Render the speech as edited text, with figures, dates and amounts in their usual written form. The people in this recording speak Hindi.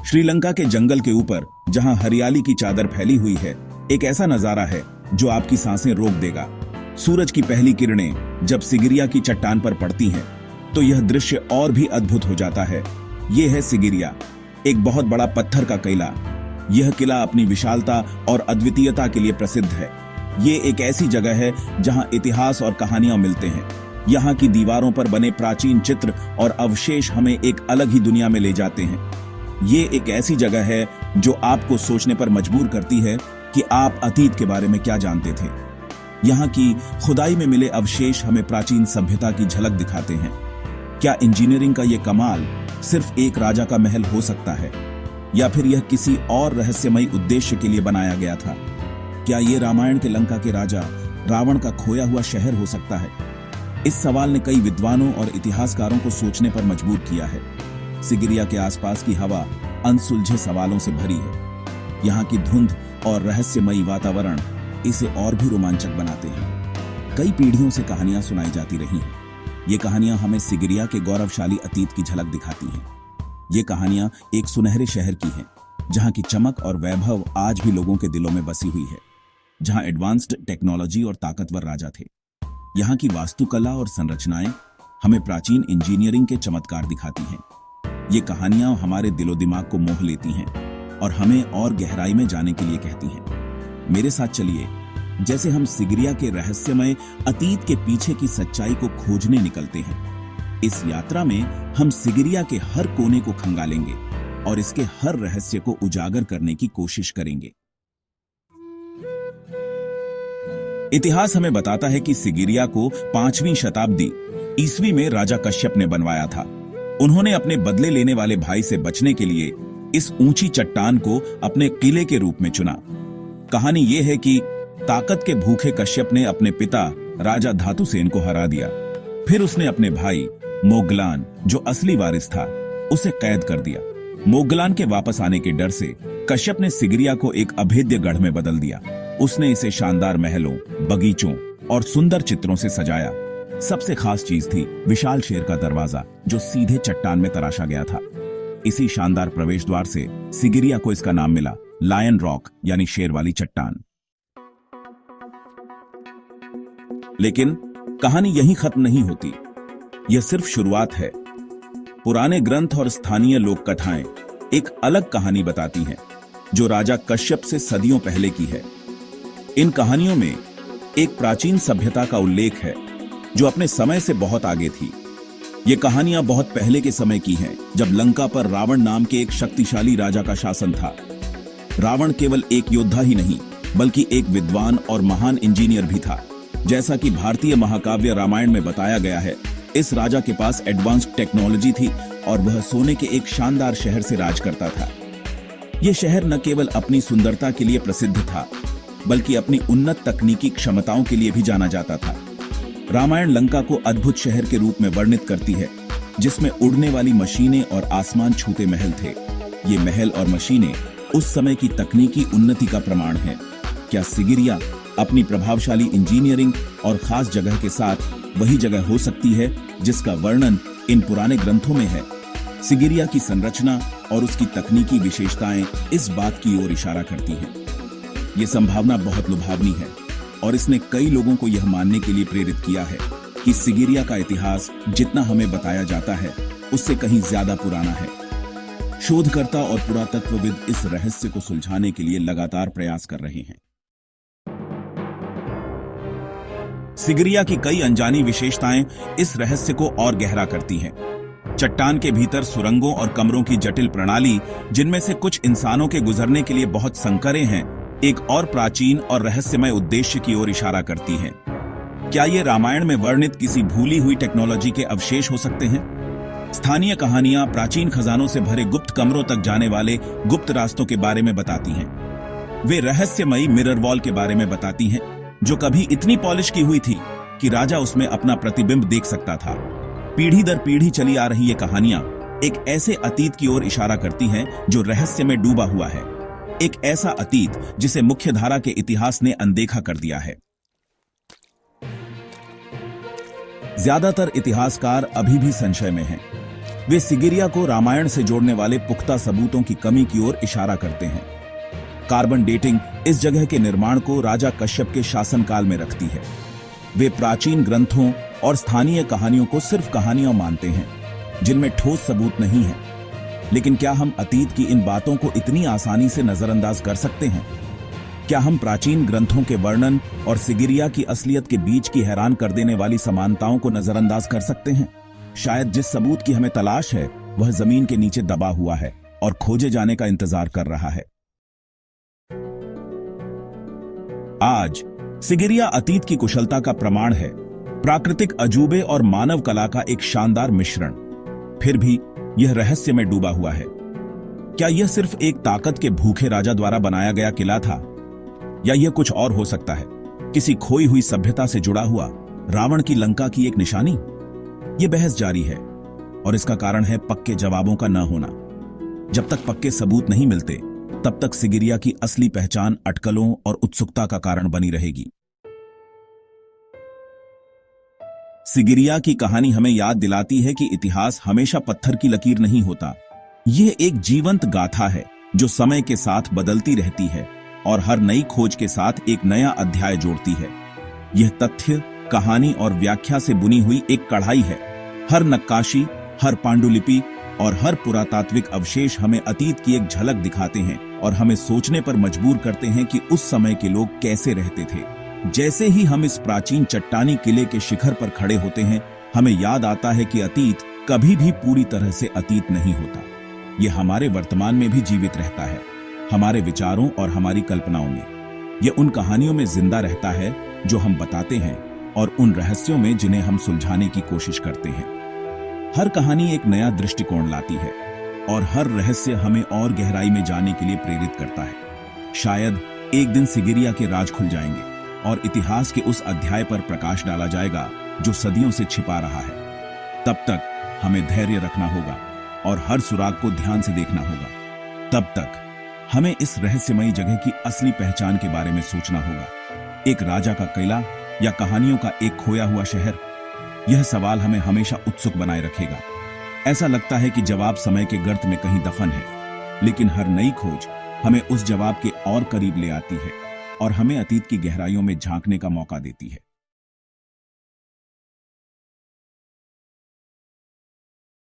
श्रीलंका के जंगल के ऊपर जहां हरियाली की चादर फैली हुई है, एक ऐसा नजारा है जो आपकी सांसें रोक देगा। सूरज की पहली किरणें जब सिगिरिया की चट्टान पर पड़ती हैं, तो यह दृश्य और भी अद्भुत हो जाता है। यह है सिगिरिया, एक बहुत बड़ा पत्थर का किला। यह किला अपनी विशालता और अद्वितीयता के लिए प्रसिद्ध है। ये एक ऐसी जगह है जहां इतिहास और कहानियां मिलते हैं। यहाँ की दीवारों पर बने प्राचीन चित्र और अवशेष हमें एक अलग ही दुनिया में ले जाते हैं। ये एक ऐसी जगह है जो आपको सोचने पर मजबूर करती है कि आप अतीत के बारे में क्या जानते थे। यहाँ की खुदाई में मिले अवशेष हमें प्राचीन सभ्यता की झलक दिखाते हैं। क्या इंजीनियरिंग का ये कमाल सिर्फ एक राजा का महल हो सकता है, या फिर यह किसी और रहस्यमयी उद्देश्य के लिए बनाया गया था? क्या ये रामायण के लंका के राजा रावण का खोया हुआ शहर हो सकता है? इस सवाल ने कई विद्वानों और इतिहासकारों को सोचने पर मजबूर किया है। सिगिरिया के आसपास की हवा अनसुलझे सवालों से भरी है। यहाँ की धुंध और रहस्यमयी वातावरण इसे और भी रोमांचक बनाते हैं। कई पीढ़ियों से कहानियां सुनाई जाती रही हैं। ये कहानियां हमें सिगिरिया के गौरवशाली अतीत की झलक दिखाती हैं। ये कहानियां एक सुनहरे शहर की हैं, जहां की चमक और वैभव आज भी लोगों के दिलों में बसी हुई है, जहां एडवांस्ड टेक्नोलॉजी और ताकतवर राजा थे। यहाँ की वास्तुकला और संरचनाएं हमें प्राचीन इंजीनियरिंग के चमत्कार दिखाती हैं। ये कहानियां हमारे दिलो दिमाग को मोह लेती हैं और हमें और गहराई में जाने के लिए कहती हैं। मेरे साथ चलिए, जैसे हम सिगिरिया के रहस्यमय अतीत के पीछे की सच्चाई को खोजने निकलते हैं। इस यात्रा में हम सिगिरिया के हर कोने को खंगालेंगे और इसके हर रहस्य को उजागर करने की कोशिश करेंगे। इतिहास हमें बताता है कि सिगिरिया को 5वीं शताब्दी ईस्वी में राजा कश्यप ने बनवाया था। उन्होंने अपने बदले लेने वाले भाई से बचने के लिए इस ऊंची चट्टान को अपने किले के रूप में चुना। कहानी यह है कि ताकत के भूखे कश्यप ने अपने पिता राजा धातुसेन को हरा दिया। फिर उसने अपने भाई मोगलान, जो असली वारिस था, उसे कैद कर दिया। मोगलान के वापस आने के डर से कश्यप ने सिगिरिया को एक अभेद्य गढ़ में बदल दिया। उसने इसे शानदार महलों, बगीचों और सुंदर चित्रों से सजाया। सबसे खास चीज थी विशाल शेर का दरवाजा, जो सीधे चट्टान में तराशा गया था। इसी शानदार प्रवेश द्वार से सिगिरिया को इसका नाम मिला, लायन रॉक, यानी शेर वाली चट्टान। लेकिन कहानी यहीं खत्म नहीं होती। यह सिर्फ शुरुआत है। पुराने ग्रंथ और स्थानीय लोक कथाएं एक अलग कहानी बताती हैं, जो राजा कश्यप से सदियों पहले की है। इन कहानियों में एक प्राचीन सभ्यता का उल्लेख है, जो अपने समय से बहुत आगे थी। ये कहानियां बहुत पहले के समय की हैं, जब लंका पर रावण नाम के एक शक्तिशाली राजा का शासन था। रावण केवल एक योद्धा ही नहीं, बल्कि एक विद्वान और महान इंजीनियर भी था। जैसा कि भारतीय महाकाव्य रामायण में बताया गया है, इस राजा के पास एडवांस्ड टेक्नोलॉजी थी और वह सोने के एक शानदार शहर से राज करता था। यह शहर न केवल अपनी सुंदरता के लिए प्रसिद्ध था, बल्कि अपनी उन्नत तकनीकी क्षमताओं के लिए भी जाना जाता था। रामायण लंका को अद्भुत शहर के रूप में वर्णित करती है, जिसमें उड़ने वाली मशीनें और आसमान छूते महल थे। ये महल और मशीनें उस समय की तकनीकी उन्नति का प्रमाण है। क्या सिगिरिया अपनी प्रभावशाली इंजीनियरिंग और खास जगह के साथ वही जगह हो सकती है जिसका वर्णन इन पुराने ग्रंथों में है? सिगिरिया की संरचना और उसकी तकनीकी विशेषताएं इस बात की ओर इशारा करती हैं। ये संभावना बहुत लुभावनी है और इसने कई लोगों को यह मानने के लिए प्रेरित किया है कि सिगिरिया का इतिहास जितना हमें बताया जाता है, उससे कहीं ज्यादा पुराना है। शोधकर्ता और पुरातत्वविद इस रहस्य को सुलझाने के लिए लगातार प्रयास कर रहे हैं। सिगिरिया की कई अनजानी विशेषताएं इस रहस्य को और गहरा करती हैं। चट्टान के भीतर सुरंगों और कमरों की जटिल प्रणाली, जिनमें से कुछ इंसानों के गुजरने के लिए बहुत संकरे हैं, एक और प्राचीन और रहस्यमय उद्देश्य की ओर इशारा करती हैं। क्या ये रामायण में वर्णित किसी भूली हुई टेक्नोलॉजी के अवशेष हो सकते हैं? स्थानीय कहानियां प्राचीन खजानों से भरे गुप्त कमरों तक जाने वाले गुप्त रास्तों के बारे में बताती हैं। वे रहस्यमयी मिरर वॉल के बारे में बताती हैं, जो कभी इतनी पॉलिश की हुई थी कि राजा उसमें अपना प्रतिबिंब देख सकता था। पीढ़ी दर पीढ़ी चली आ रही ये कहानियां एक ऐसे अतीत की ओर इशारा करती हैं जो रहस्य में डूबा हुआ है। एक ऐसा अतीत जिसे मुख्यधारा के इतिहास ने अनदेखा कर दिया है। ज्यादातर इतिहासकार अभी भी संशय में हैं। वे सिगिरिया को रामायण से जोड़ने वाले पुख्ता सबूतों की कमी की ओर इशारा करते हैं। कार्बन डेटिंग इस जगह के निर्माण को राजा कश्यप के शासनकाल में रखती है। वे प्राचीन ग्रंथों और स्थानीय कहानियों को सिर्फ कहानियां मानते हैं जिनमें ठोस सबूत नहीं है। लेकिन क्या हम अतीत की इन बातों को इतनी आसानी से नजरअंदाज कर सकते हैं? क्या हम प्राचीन ग्रंथों के वर्णन और सिगिरिया की असलियत के बीच की हैरान कर देने वाली समानताओं को नजरअंदाज कर सकते हैं? शायद जिस सबूत की हमें तलाश है वह जमीन के नीचे दबा हुआ है और खोजे जाने का इंतजार कर रहा है। आज सिगिरिया अतीत की कुशलता का प्रमाण है, प्राकृतिक अजूबे और मानव कला का एक शानदार मिश्रण। फिर भी यह रहस्य में डूबा हुआ है। क्या यह सिर्फ एक ताकत के भूखे राजा द्वारा बनाया गया किला था, या यह कुछ और हो सकता है, किसी खोई हुई सभ्यता से जुड़ा हुआ रावण की लंका की एक निशानी? यह बहस जारी है और इसका कारण है पक्के जवाबों का न होना। जब तक पक्के सबूत नहीं मिलते तब तक सिगिरिया की असली पहचान अटकलों और उत्सुकता का कारण बनी रहेगी। सिगिरिया की कहानी हमें याद दिलाती है कि इतिहास हमेशा पत्थर की लकीर नहीं होता। यह एक जीवंत गाथा है जो समय के साथ बदलती रहती है और हर नई खोज के साथ एक नया अध्याय जोड़ती है। यह तथ्य, कहानी और व्याख्या से बुनी हुई एक कढ़ाई है। हर नक्काशी, हर पांडुलिपि और हर पुरातात्विक अवशेष हमें अतीत की एक झलक दिखाते हैं और हमें सोचने पर मजबूर करते हैं कि उस समय के लोग कैसे रहते थे। जैसे ही हम इस प्राचीन चट्टानी किले के शिखर पर खड़े होते हैं, हमें याद आता है कि अतीत कभी भी पूरी तरह से अतीत नहीं होता। यह हमारे वर्तमान में भी जीवित रहता है, हमारे विचारों और हमारी कल्पनाओं में। यह उन कहानियों में जिंदा रहता है जो हम बताते हैं और उन रहस्यों में जिन्हें हम सुलझाने की कोशिश करते हैं। हर कहानी एक नया दृष्टिकोण लाती है और हर रहस्य हमें और गहराई में जाने के लिए प्रेरित करता है। शायद एक दिन सिगिरिया के राज खुल जाएंगे और इतिहास के उस अध्याय पर प्रकाश डाला जाएगा जो सदियों से छिपा रहा है। तब तक हमें धैर्य रखना होगा और हर सुराग को ध्यान से देखना होगा। तब तक हमें इस रहस्यमयी जगह की असली पहचान के बारे में सोचना होगा। एक राजा का किला या कहानियों का एक खोया हुआ शहर? यह सवाल हमें हमेशा उत्सुक बनाए रखेगा। ऐसा लगता है कि जवाब समय के गर्त में कहीं दफन है, लेकिन हर नई खोज हमें उस जवाब के और करीब ले आती है और हमें अतीत की गहराइयों में झांकने का मौका देती है।